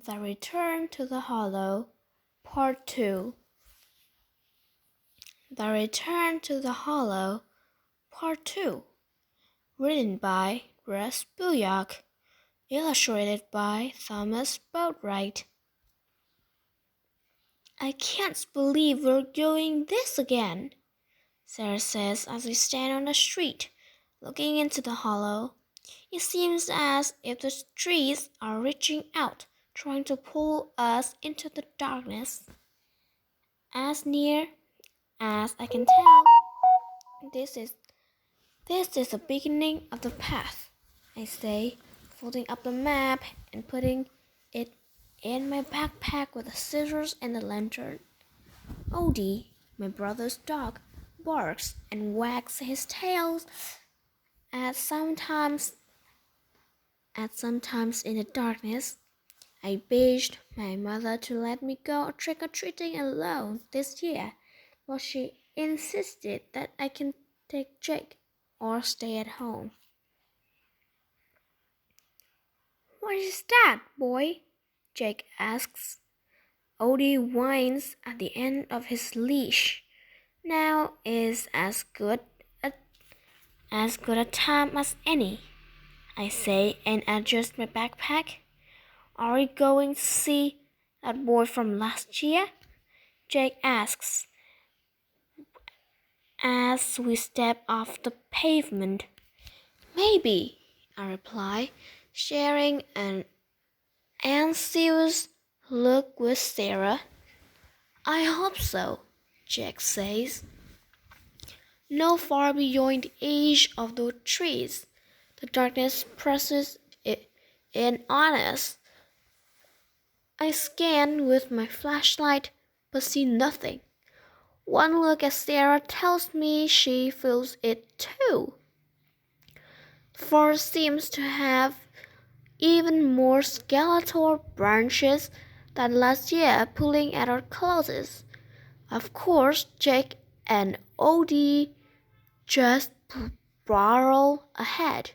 The Return to the Hollow, Part 2. The Return to the Hollow, Part 2. Written by Russ Buyok. Illustrated by Thomas Boatwright. I can't believe we're doing this again, Sarah says as we stand on the street, looking into the hollow. It seems as if the trees are reaching out, trying to pull us into the darkness. As near as I can tell, this is the beginning of the path, I say, folding up the map and putting it in my backpack with the scissors and the lantern. Odie, my brother's dog, barks and wags his tail at sometimes in the darkness. I begged my mother to let me go trick-or-treating alone this year, but she insisted that I can take Jake or stay at home. What is that, boy? Jake asks. Odie whines at the end of his leash. Now is as good a time as any, I say, and adjust my backpack. Are we going to see that boy from last year? Jake asks as we step off the pavement. Maybe, I reply, sharing an anxious look with Sarah. I hope so, Jack says. Not far beyond the edge of the trees, the darkness presses in on us. I scan with my flashlight, but see nothing. One look at Sarah tells me she feels it too. The forest seems to have even more skeletal branches than last year pulling at our clothes. Of course, Jake and Odie just barrel ahead.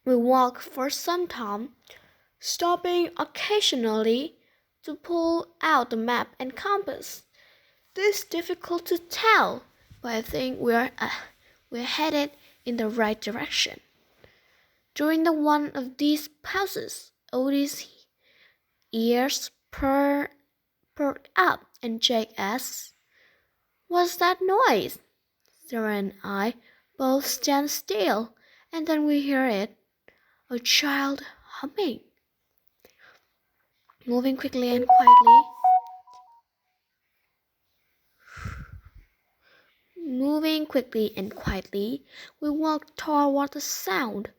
We walk for some time, stopping occasionally to pull out the map and compass. This is difficult to tell, but I think we're headed in the right direction. During one of these pauses, Odie's ears perk up and Jake asks, "What's that noise?" Sarah and I both stand still, and then we hear it, a child humming. Moving quickly and quietly, we walk toward the sound.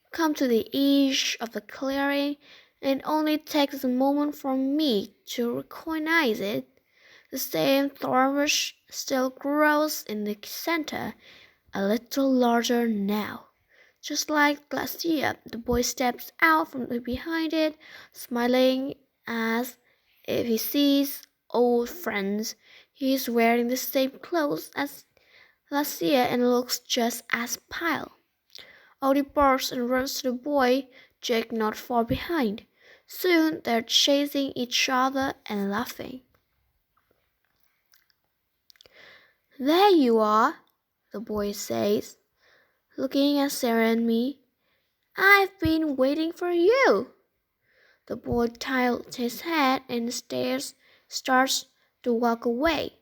We come to the edge of the clearing, and it only takes a moment for me to recognize it. The same thornbush still grows in the center, a little larger now. Just like last year, the boy steps out from behind it, smiling as if he sees old friends. He is wearing the same clothes as last year and looks just as pale. Odie barks and runs to the boy, Jake not far behind. Soon they're chasing each other and laughing. "There you are," the boy says, looking at Sarah and me. "I've been waiting for you." The boy tilts his head and starts to walk away.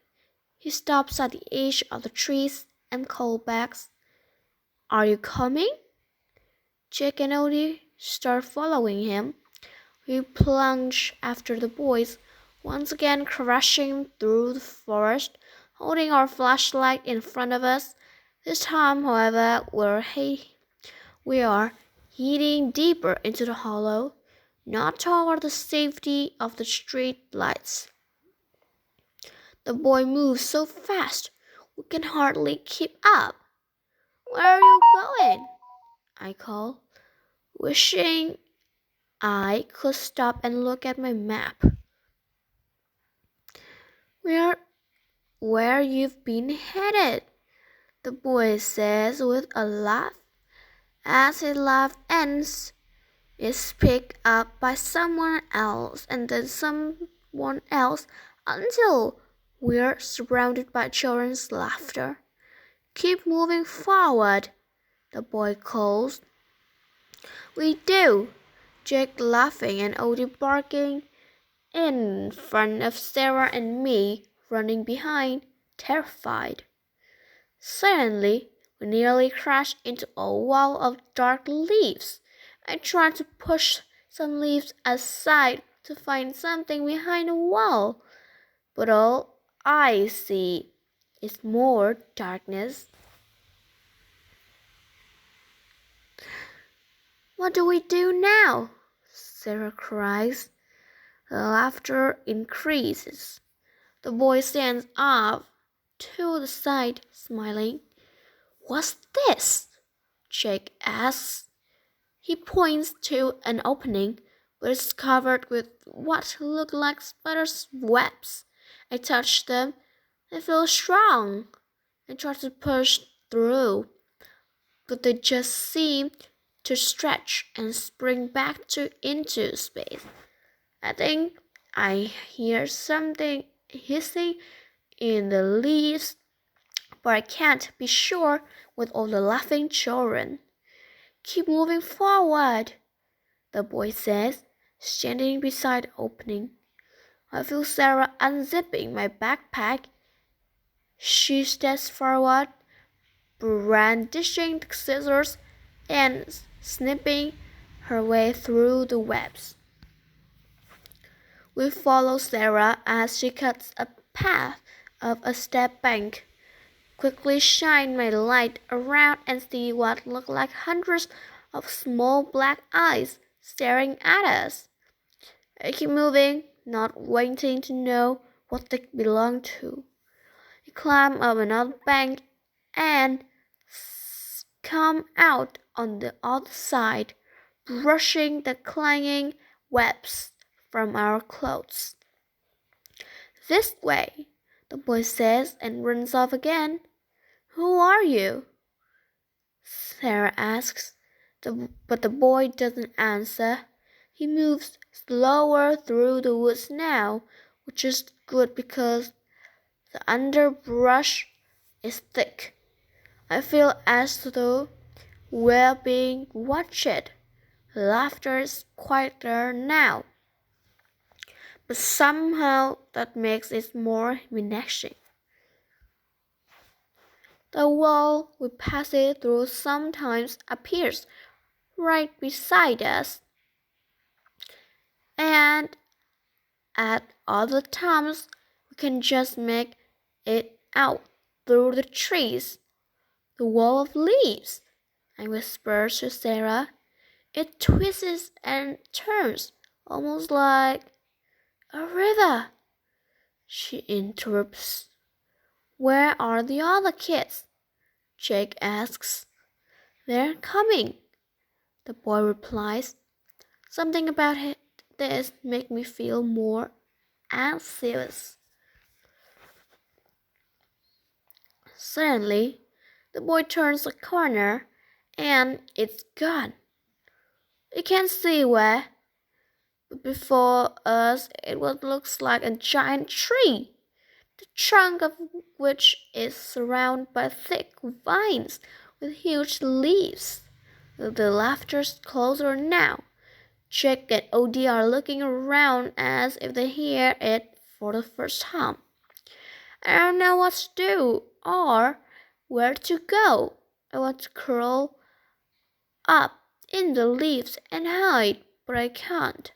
He stops at the edge of the trees and calls back, "Are you coming?" Jake and Odie start following him. We plunge after the boys, once again crashing through the forest, holding our flashlight in front of us. This time, however, we are heading deeper into the hollow, not toward the safety of the street lights. The boy moves so fast we can hardly keep up. "Where are you going?" I call, wishing I could stop and look at my map. "Where you've been headed," the boy says with a laugh. As his laugh ends, It's picked up by someone else and then someone else until we're surrounded by children's laughter. Keep moving forward, the boy calls. We do, Jake laughing and Odie barking in front of Sarah and me running behind, terrified. Suddenly, we nearly crashed into a wall of dark leaves. I tried to push some leaves aside to find something behind the wall, but all I see is more darkness. What do we do now? Sarah cries. The laughter increases. The boy stands up to the side, smiling. What's this? Jake asks. He points to an opening, but it's covered with what look like spiders' webs. I touch them. They feel strong. I try to push through, but they just seem to stretch and spring back into space. I think I hear something hissing in the leaves, but I can't be sure with all the laughing children. Keep moving forward, the boy says, standing beside the opening. I feel Sarah unzipping my backpack. She steps forward, brandishing the scissors and snipping her way through the webs. We follow Sarah as she cuts a path up a step bank. Quickly shine my light around and see what look like hundreds of small black eyes staring at us. I keep moving, not waiting to know what they belong to. I climb up another bank and come out on the other side, brushing the clanging webs from our clothes. This way, the boy says and runs off again. Who are you? Sarah asks, but the boy doesn't answer. He moves slower through the woods now, which is good because the underbrush is thick. I feel as though we're being watched. Laughter is quieter now, but somehow that makes it more menacing. The wall we pass it through sometimes appears right beside us, and at other times we can just make it out through the trees. The wall of leaves, I whisper to Sarah. It twists and turns, almost like a river. She interrupts. Where are the other kids? Jake asks. They're coming, the boy replies. Something about this makes me feel more anxious. Suddenly, the boy turns a corner and it's gone. We can't see where, but before us it what looks like a giant tree, the trunk of which is surrounded by thick vines with huge leaves. The laughter's closer now. Jake and Odie are looking around as if they hear it for the first time. I don't know what to do or where to go. I want to curl up in the leaves and hide, but I can't.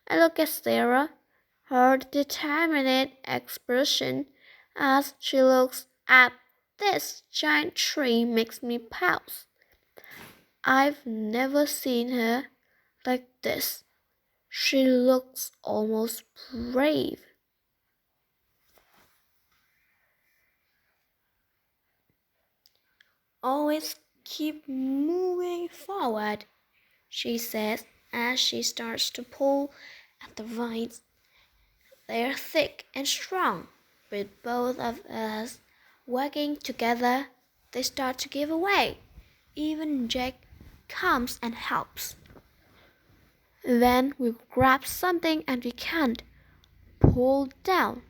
I look at Sarah. Her determined expression as she looks at this giant tree makes me pause. I've never seen her like this. She looks almost brave. Always keep moving forward, she says as she starts to pull at the vines. They're thick and strong. With both of us working together, they start to give away. Even Jake comes and helps. Then we grab something and we can't pull down.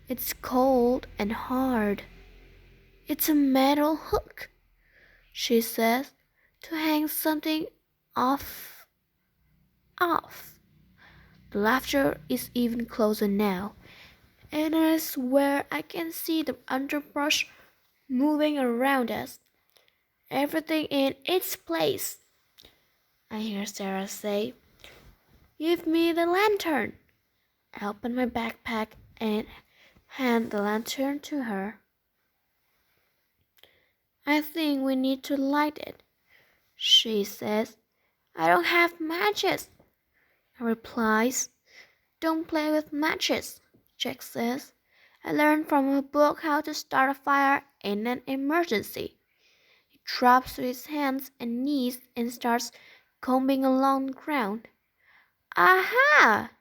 It's cold and hard. It's a metal hook, she says, to hang something off. The laughter is even closer now, and I swear I can see the underbrush moving around us. Everything in its place. I hear Sarah say, "Give me the lantern." I open my backpack and hand the lantern to her. "I think we need to light it," she says. "I don't have matches," I replies. "Don't play with matches," Jack says. "I learned from a book how to start a fire in an emergency." He drops to his hands and knees and starts combing along the ground. "Aha!"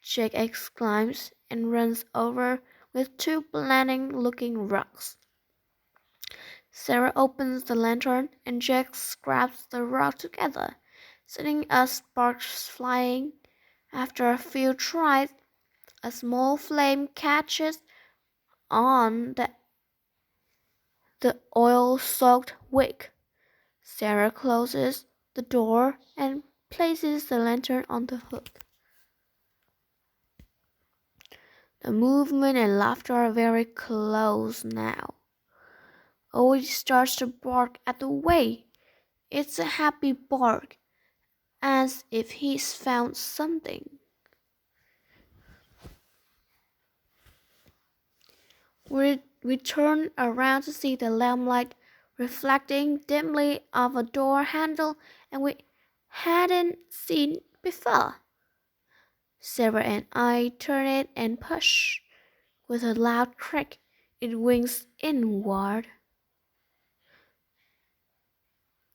Jack exclaims and runs over with two blinding-looking rocks. Sarah opens the lantern and Jack grabs the rock together, setting us sparks flying. After a few tries, a small flame catches on the oil-soaked wick. Sarah closes the door and places the lantern on the hook. The movement and laughter are very close now. Odie starts to bark at the way. It's a happy bark, as if he's found something. We turn around to see the lamplight reflecting dimly off a door handle and we hadn't seen before. Sarah and I turn it and push. With a loud crack, it wings inward.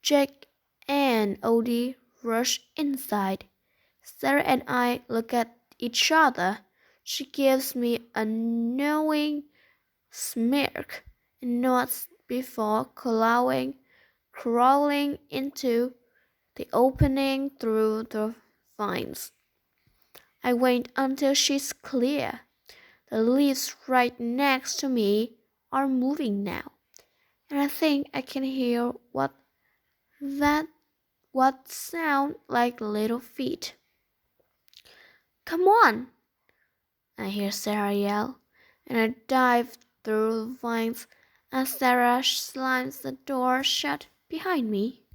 Jack and Odie rush inside. Sarah and I look at each other. She gives me a knowing smirk and nods before crawling into the opening through the vines. I wait until she's clear. The leaves right next to me are moving now, and I think I can hear what sound like little feet. "Come on!" I hear Sarah yell, and I dive through the vines as Sarah slams the door shut behind me.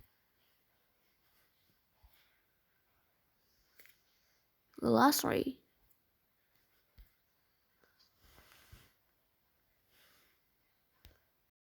Glossary.